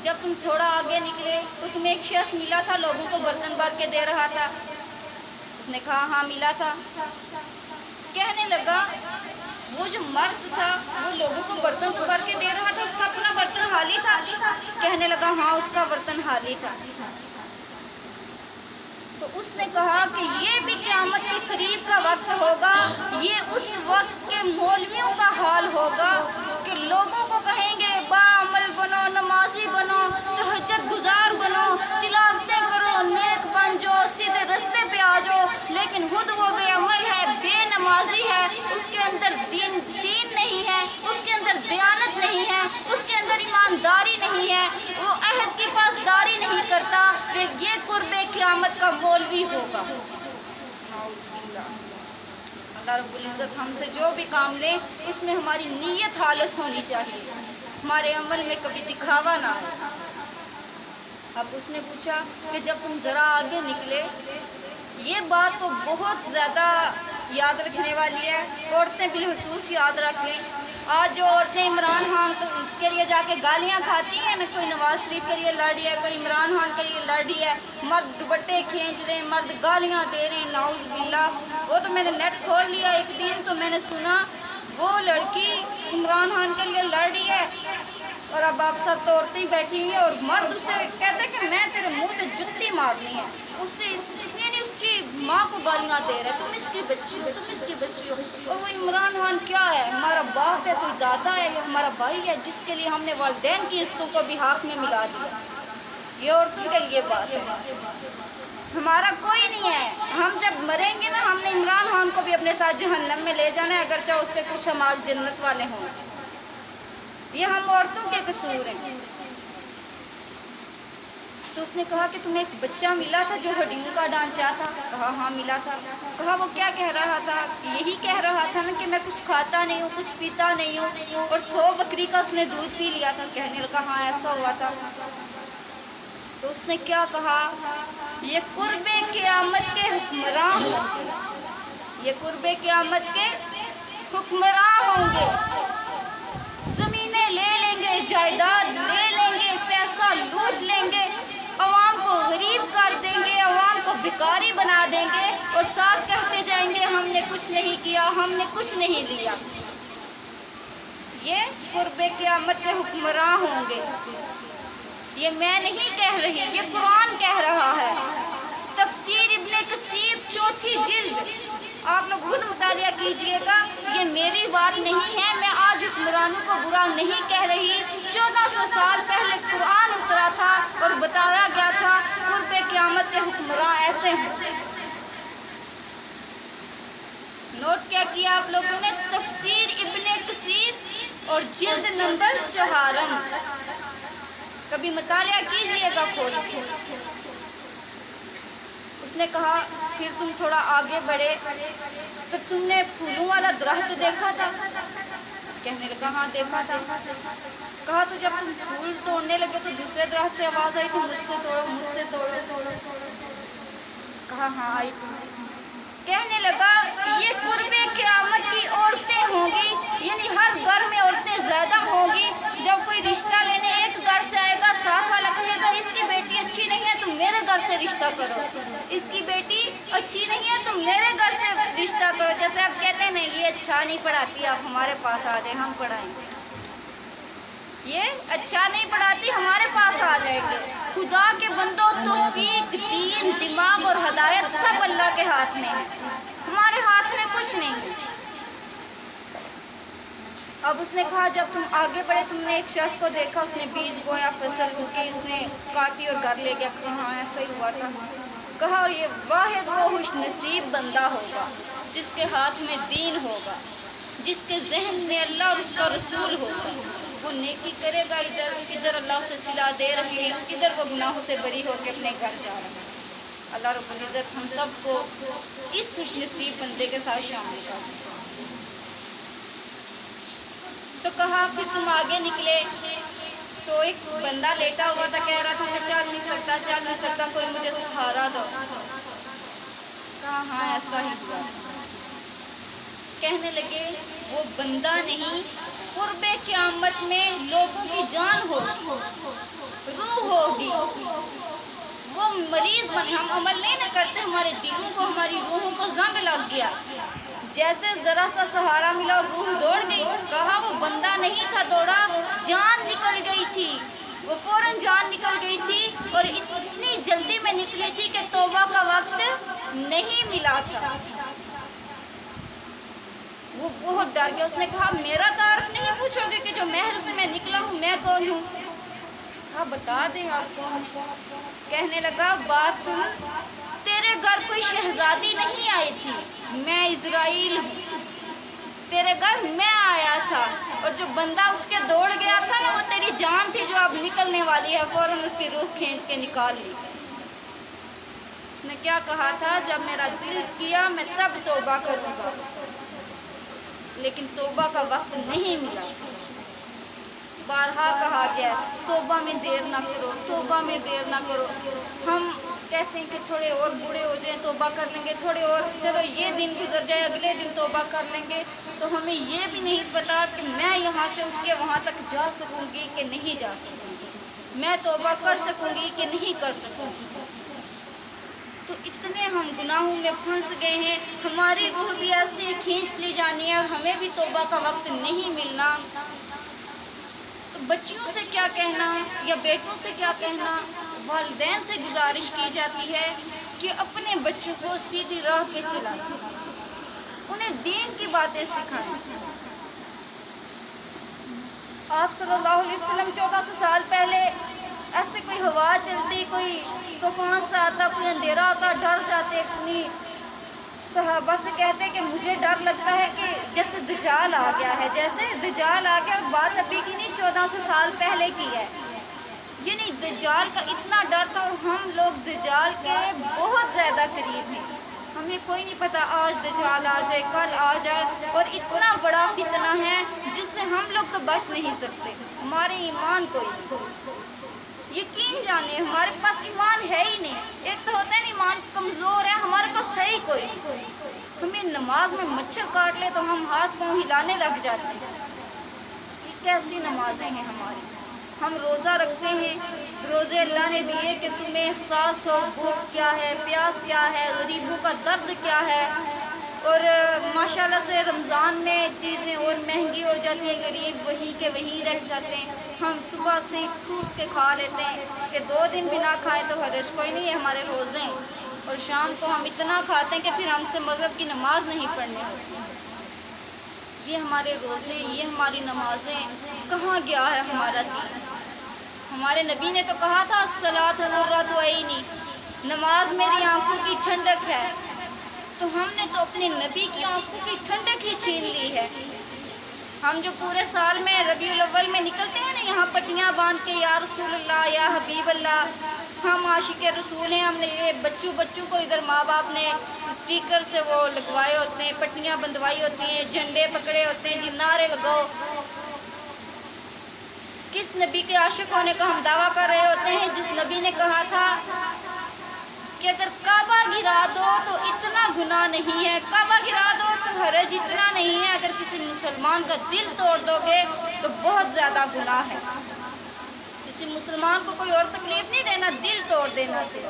جب تم تھوڑا آگے نکلے تو تمہیں ایک شخص ملا تھا لوگوں کو برتن بھر کے دے رہا تھا. اس نے کہا ہاں ملا تھا. کہنے لگا وہ جو مرد تھا وہ لوگوں کو برتن تو بھر کے دے رہا تھا, اس کا اپنا برتن خالی تھا؟ کہنے لگا ہاں اس کا برتن خالی تھا. تو اس نے کہا کہ یہ بھی قیامت کے قریب کا وقت ہوگا, یہ اس وقت کے مولویوں کا حال ہوگا کہ لوگوں کو کہیں گے باعمل بنو, نمازی بنو, تہجد گزار بنو, تلاوتیں کرو, نیک بن جاؤ, سیدھے رستے پہ آ جاؤ, لیکن خود وہ بے عمل ہے, بے نمازی ہے, اس کے اندر دین نہیں ہے, اس کے اندر دیانت نہیں ہے, اس کے اندر ایمانداری نہیں ہے, وہ عہد کی پاسداری نہیں کرتا, پھر یہ قرب قیامت کا مولوی ہوگا. اللہ رب العزت ہم سے جو بھی کام لے اس میں ہماری نیت خالص ہونی چاہیے, ہمارے عمل میں کبھی دکھاوا نہ ہو. اب اس نے پوچھا کہ جب تم ذرا آگے نکلے, یہ بات تو بہت زیادہ یاد رکھنے والی ہے, عورتیں بالخصوص یاد رکھ لیں. آج جو عورتیں عمران خان کے لیے جا کے گالیاں کھاتی ہیں نا, کوئی نواز شریف کے لیے لڑ رہی ہے, کوئی عمران خان کے لیے لڑ رہی ہے, مرد دوپٹے کھینچ رہے ہیں, مرد گالیاں دے رہے ہیں, نعوذ باللہ. وہ تو میں نے نیٹ کھول لیا ایک دن تو میں نے سنا وہ لڑکی عمران خان کے لیے لڑ رہی ہے اور اب آپ سب تو عورتیں بیٹھی ہوئی ہیں اور مرد اسے کہتے ہیں کہ میں تیرے منہ پہ جتی مارنی ہے. اس نے نہیں, اس کی ماں کو گالیاں دے رہے, تم اس کی بچی ہو, تم اس کی بچی ہو. اور وہ عمران خان کیا ہے, ہمارا باپ ہے, کوئی دادا ہے, یا ہمارا بھائی ہے جس کے لیے ہم نے والدین کی عزتوں کو بھی ہاتھ میں ملا دیا. یہ عورتوں کے لیے بات ہے, ہمارا کوئی نہیں ہے. ہم جب مریں گے نا, ہم نے عمران خان کو بھی اپنے ساتھ جہنم میں لے جانا ہے, اگرچہ اس پہ کچھ اعمال جنت والے ہوں. یہ ہم عورتوں کے قصور ہیں. تو اس نے کہا کہ تمہیں ایک بچہ ملا تھا جو ہڈیوں کا ڈھانچہ تھا؟ کہا ہاں ملا تھا. کہا وہ کیا کہہ رہا تھا؟ یہی کہہ رہا تھا نا کہ میں کچھ کھاتا نہیں ہوں, کچھ پیتا نہیں ہوں, اور 100 بکری کا اس نے دودھ پی لیا تھا. کہنے لگا ہاں ایسا ہوا تھا. تو اس نے کیا کہا, یہ قرب قیامت کے حکمراں ہوں گے, یہ قرب قیامت کے حکمراں ہوں گے, زمینیں لے لیں گے, جائیداد لے لیں گے, پیسہ لوٹ لیں گے, عوام کو غریب کر دیں گے, عوام کو بھکاری بنا دیں گے, اور ساتھ کہتے جائیں گے ہم نے کچھ نہیں کیا, ہم نے کچھ نہیں لیا. یہ قرب قیامت کے حکمراں ہوں گے. یہ میں نہیں کہہ رہی, یہ قرآن کہہ رہا ہے. تفسیر ابن کثیر 4 جلد, آپ لوگ خود مطالعہ کیجئے گا, یہ میری بات نہیں ہے. میں آج حکمرانوں کو برا نہیں کہہ رہی. 1400 سال پہلے قرآن اترا تھا اور بتایا گیا تھا قرب قیامت کے حکمراں ایسے ہیں. نوٹ کیا کیا آپ لوگوں نے؟ تفسیر ابن کثیر اور جلد نمبر 4. کبھی مطالعہ کیجئے گا کھول کے. اس نے کہا پھر تم تھوڑا آگے بڑھے تو تم نے پھولوں والا درخت دیکھا تھا؟ کہنے لگا ہاں دیکھا تھا. کہا تو جب تم پھول توڑنے لگے تو دوسرے درخت سے آواز آئی تھی مجھ سے توڑو, مجھ سے توڑو. کہا ہاں آئی تھی. کہنے لگا یہ قرب قیامت کی عورتیں ہوں گی, یعنی ہر گھر میں عورتیں زیادہ ہوں گی. جب کوئی رشتہ لینے ایک گھر سے آئے گا, ساتھ والا کہے گا اس کی بیٹی اچھی نہیں ہے تو میرے گھر سے رشتہ کرو, اس کی بیٹی اچھی نہیں ہے تو میرے گھر سے رشتہ کرو. جیسے آپ کہتے ہیں نہیں یہ اچھا نہیں پڑھاتی, آپ ہمارے پاس آ جائیں ہم پڑھائیں گے. یہ اچھا نہیں پڑھاتی, ہمارے پاس آ جائیں گے. خدا کے بندوں, توفیق, دین, دماغ اور ہدایت سب اللہ کے ہاتھ میں ہے, ہمارے ہاتھ میں کچھ نہیں ہے. اب اس نے کہا جب تم آگے بڑھے تم نے ایک شخص کو دیکھا, اس نے بیج بویا, فصل اگی, اس نے کاٹی اور گھر لے گیا. کہا ایسا ہی ہوا تھا. کہا اور یہ واحد وہ خوش نصیب بندہ ہوگا جس کے ہاتھ میں دین ہوگا, جس کے ذہن میں اللہ اور اس کا رسول ہوگا. وہ نیکی کرے گا, ادھر اللہ اسے صلہ دے رہے ہیں, ادھر وہ گناہوں سے بری ہو کے اپنے گھر جا رہے ہیں. اللہ رب العزت ہم سب کو اس خوش نصیب بندے کے ساتھ شامل کر. تو کہا پھر تم آگے نکلے تو ایک بندہ لیٹا ہوا تھا, کہہ رہا تھا میں چل نہیں سکتا, کوئی مجھے سہارا دو. کہا ہاں ایسا ہی ہوا. کہنے لگے وہ بندہ نہیں, قرب قیامت میں لوگوں کی جان ہوگی, مریض بنے، ہم عمل نہیں نہ کرتے، ہمارے دلوں کو ہماری روحوں کو زنگ لگ گیا، جیسے ذرا سا سہارا ملا اور روح دوڑ گئی۔ کہا وہ بندہ نہیں تھا دوڑا، جان نکل گئی تھی، وہ فوراً جان نکل گئی تھی، اور اتنی جلدی میں نکلی تھی کہ توبہ کا وقت نہیں ملا تھا۔ وہ بہت ڈر گیا، اس نے کہا میرا تعارف نہیں پوچھو گے کہ جو محل سے میں نکلا ہوں میں کون ہوں؟ کہا بتا دیں آپ کون۔ کہنے لگا بات سن، تیرے گھر کوئی شہزادی نہیں آئی تھی، میں اسرائیل ہوں، تیرے گھر میں آیا تھا، اور جو بندہ اٹھ کے دوڑ گیا تھا نا وہ تیری جان تھی جو اب نکلنے والی ہے، فوراً اس کی روح کھینچ کے نکال لی۔ اس نے کیا کہا تھا، جب میرا دل کیا میں تب توبہ کروں گا، لیکن توبہ کا وقت نہیں ملا۔ بارہا کہا گیا توبہ میں دیر نہ کرو، توبہ میں دیر نہ کرو۔ ہم کہتے ہیں کہ تھوڑے اور بوڑھے ہو جائیں توبہ کر لیں گے، تھوڑے اور چلو یہ دن گزر جائے اگلے دن توبہ کر لیں گے، تو ہمیں یہ بھی نہیں پتا کہ میں یہاں سے اٹھ کے وہاں تک جا سکوں گی کہ نہیں جا سکوں گی، میں توبہ کر سکوں گی کہ نہیں کر سکوں گی۔ تو اتنے ہم گناہوں میں پھنس گئے ہیں، ہماری روح بھی ایسے کھینچ لی جانی ہے اور ہمیں بھی توبہ کا وقت نہیں ملنا۔ تو بچیوں سے کیا کہنا یا بیٹوں سے کیا کہنا، والدین سے گزارش کی جاتی ہے کہ اپنے بچوں کو سیدھی راہ پہ چلائیں، انہیں دین کی باتیں سکھائیں۔ آپ صلی اللہ علیہ وسلم 1400 سال پہلے ایسے کوئی ہوا چلتی، کوئی طوفان سا آتا، کوئی اندھیرا آتا، ڈر جاتے، اپنی صحابہ سے کہتے کہ مجھے ڈر لگتا ہے کہ جیسے دجال آ گیا ہے، جیسے دجال آ گیا۔ بات ابھی کی نہیں، 1400 سال پہلے کی ہے، یعنی دجال کا اتنا ڈر تھا، اور ہم لوگ دجال کے بہت زیادہ قریب ہیں۔ ہمیں کوئی نہیں پتا آج دجال آ جائے، کل آ جائے، اور اتنا بڑا فتنہ ہے جس سے ہم لوگ تو بچ نہیں سکتے۔ ہمارے ایمان کو یقین جانے، ہمارے پاس ایمان ہے ہی نہیں۔ ایک تو ہوتا ہے نا ایمان کمزور ہے، ہمارے پاس ہے ہی کوئی۔ ہمیں نماز میں مچھر کاٹ لے تو ہم ہاتھ پاؤں ہلانے لگ جاتے ہیں۔ یہ کیسی نمازیں ہیں ہماری؟ ہم روزہ رکھتے ہیں، روزے اللہ نے دیے کہ تمہیں احساس ہو بھوک کیا ہے، پیاس کیا ہے، غریبوں کا درد کیا ہے، اور ماشاءاللہ سے رمضان میں چیزیں اور مہنگی ہو جاتی ہیں، غریب وہیں کے وہیں رہ جاتے ہیں۔ ہم صبح سے ٹھوس کے کھا لیتے ہیں کہ 2 دن بھی نہ کھائیں تو حرج کوئی نہیں ہے، ہمارے روزے ہیں، اور شام کو ہم اتنا کھاتے ہیں کہ پھر ہم سے مغرب کی نماز نہیں پڑھنی ہوتی۔ یہ ہمارے روزے، یہ ہماری نمازیں، کہاں گیا ہے ہمارا دین؟ ہمارے نبی نے تو کہا تھا الصلاۃ قرۃ عینی، نماز میری آنکھوں کی ٹھنڈک ہے، تو ہم نے تو اپنے نبی کی آنکھوں کی ٹھنڈک ہی چھین لی ہے۔ ہم جو پورے سال میں ربیع الاول میں نکلتے ہیں نا یہاں پٹیاں باندھ کے یا رسول اللہ یا حبیب اللہ، ہم عاشق رسول ہیں، ہم نے یہ بچوں کو ادھر ماں باپ نے اسٹیکر سے وہ لگوائے ہوتے ہیں، پٹیاں بندھوائی ہوتی ہیں، جھنڈے پکڑے ہوتے ہیں، جی نعرے لگاؤ۔ کس نبی کے عاشق ہونے کا ہم دعویٰ کر رہے ہوتے ہیں جس نبی نے کہا تھا کہ اگر کعبہ گرا دو تو اتنا گناہ نہیں ہے، کعبہ گرا دو تو حرج اتنا نہیں ہے، اگر کسی مسلمان کا دل توڑ دو گے تو بہت زیادہ گناہ ہے۔ کسی مسلمان کو کوئی اور تکلیف نہیں دینا، دل توڑ دینا سے۔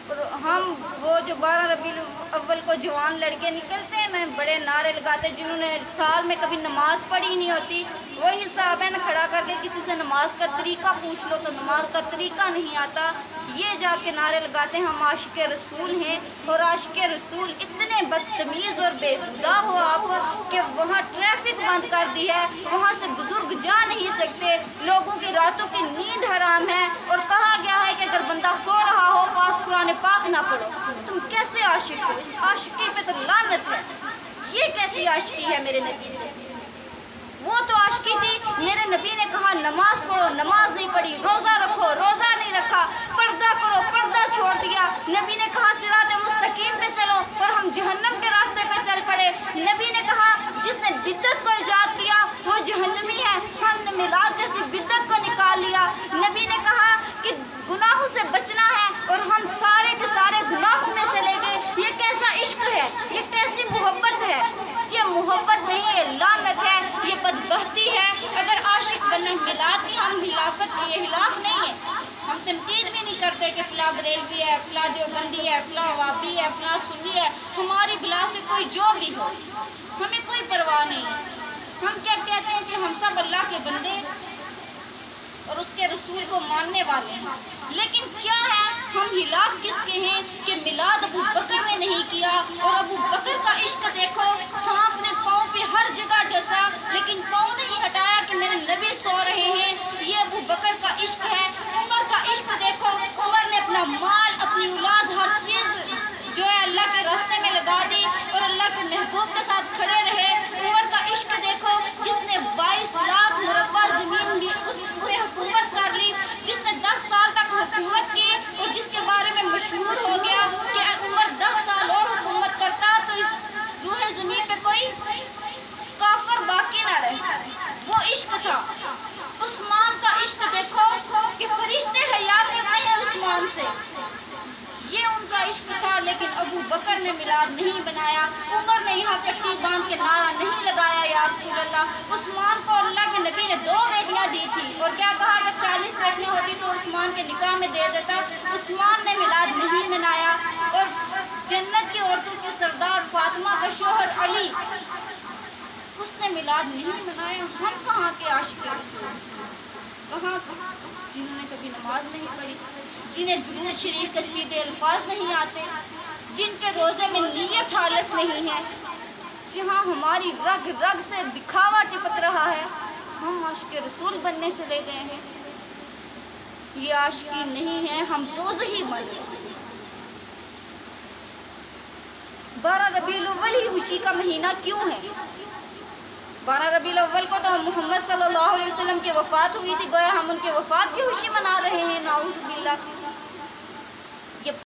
اور ہم وہ جو 12 ربیع الاول کو جوان لڑکے نکلتے ہیں نا بڑے نعرے لگاتے، جنہوں نے سال میں کبھی نماز پڑھی نہیں ہوتی، وہی صاحب ہے نا کھڑا کر کے کسی سے نماز کا طریقہ پوچھ لو تو نماز کا طریقہ نہیں آتا، یہ جا کے نعرے لگاتے ہیں ہم عاشق رسول ہیں۔ اور عاشق رسول اتنے بدتمیز اور بےہودہ ہو آپ کہ وہاں ٹریفک بند کر دی ہے، وہاں سے بزرگ جا نہیں سکتے، لوگوں کی راتوں کی نیند حرام ہے، اور کہا گیا ہے کہ اگر بندہ سو رہا ہو پاس قرآن پاک نہ پڑھو۔ تم کیسے عاشق ہو؟ اس عاشقی پہ تو لعنت ہے۔ یہ کیسی عاشقی ہے میرے نبی سے؟ وہ تو عاشقی تھی، میرے نبی نے کہا نماز پڑھو، نماز نہیں پڑھی، روزہ رکھو، روزہ نہیں رکھا، پردہ کرو، پردہ چھوڑ دیا۔ نبی نے کہا صراط مستقیم پہ چلو، اور ہم جہنم کے راستے پہ چل پڑے۔ نبی نے کہا جس نے بدعت کو ایجاد کیا وہ جہنمی ہے، ہم نے میلاد جیسی بدعت کو نکال لیا۔ نبی نے کہا کہ گناہوں سے بچنا ہے، اور ہم سارے کے سارے گناہوں میں چلے گئے۔ یہ کیسا عشق ہے؟ یہ کیسی محبت ہے؟ یہ محبت نہیں، یہ لعنت ہے، یہ بدبختی ہے۔ اگر عاشق بنے میلاد کی ہم ہلاکت، یہ ہلاک نہیں ہے، ہم تنقید بھی نہیں کرتے کہ فلاں بریلوی ہے، فلاں دیوبندی ہے، فلاں وہابی ہے، فلاں سنی ہے، ہماری بلا سے کوئی جو بھی ہو، ہمیں کوئی پرواہ نہیں ہے۔ ہم کیا کہتے ہیں کہ ہم سب اللہ کے بندے اور اس کے رسول کو ماننے والے ہیں، لیکن کیا ہے ہم خلاف کس کے ہیں کہ میلاد ابو بکر نے نہیں کیا، اور ابو بکر کا عشق دیکھو، سانپ نے پاؤں پہ ہر جگہ ڈسا لیکن پاؤں نہیں ہٹایا کہ میرے نبی سو رہے ہیں، یہ ابو بکر کا عشق ہے۔ عمر کا عشق دیکھو، عمر نے اپنا مال، اپنی اولاد، ہر چیز جو ہے اللہ کے راستے میں لگا دی اور اللہ کے محبوب کے ساتھ کھڑے رہے۔ عمر کا عشق دیکھو، جس نے 22 لاکھ مربع زمین بھی اس پہ حکومت کر لی، جس نے 10 سال تک حکومت کی اور جس کے بارے میں مشہور ہو گیا کہ عمر 10 سال اور حکومت کرتا تو اس روح زمین پہ کوئی کافر باقی نہ رہے۔ وہ عشق تھا۔ عثمان کا عشق دیکھو کہ فرشتے حیا کرتے ہیں عثمان سے، یہ ان کا عشق تھا، لیکن ابو بکر نے میلاد نہیں بنایا، عمر نے یہاں پٹی باندھ کے نعرہ نہیں لگایا یا رسول اللہ۔ عثمان کو اللہ کے نبی نے 2 بیٹیاں دی تھی اور کیا کہا اگر 40 بیٹیاں ہوتی تو عثمان کے نکاح میں دے دیتا۔ عثمان نے میلاد نہیں منایا، اور جنت کی عورتوں کے سردار فاطمہ کا شوہر علی، اس نے میلاد نہیں منایا۔ ہم کہاں کے عاشق رسول، کہاں جنہوں نے کبھی نماز نہیں پڑھی، جنہیں درود شریف کے سیدھے الفاظ نہیں آتے، جن کے روزے میں نیت خالص نہیں ہے، جہاں ہماری رگ رگ سے دکھاوا ٹپک رہا ہے، ہم عاشق رسول بننے چلے گئے ہیں۔ یہ عاشقی نہیں ہے، ہم دوزخی بن گئے۔ 12 ربیع الاول ہی خوشی کا مہینہ کیوں ہے؟ 12 ربیع الاول کو تو محمد صلی اللہ علیہ وسلم کی وفات ہوئی تھی، گویا ہم ان کی وفات کی خوشی منا رہے ہیں، نعوذ باللہ۔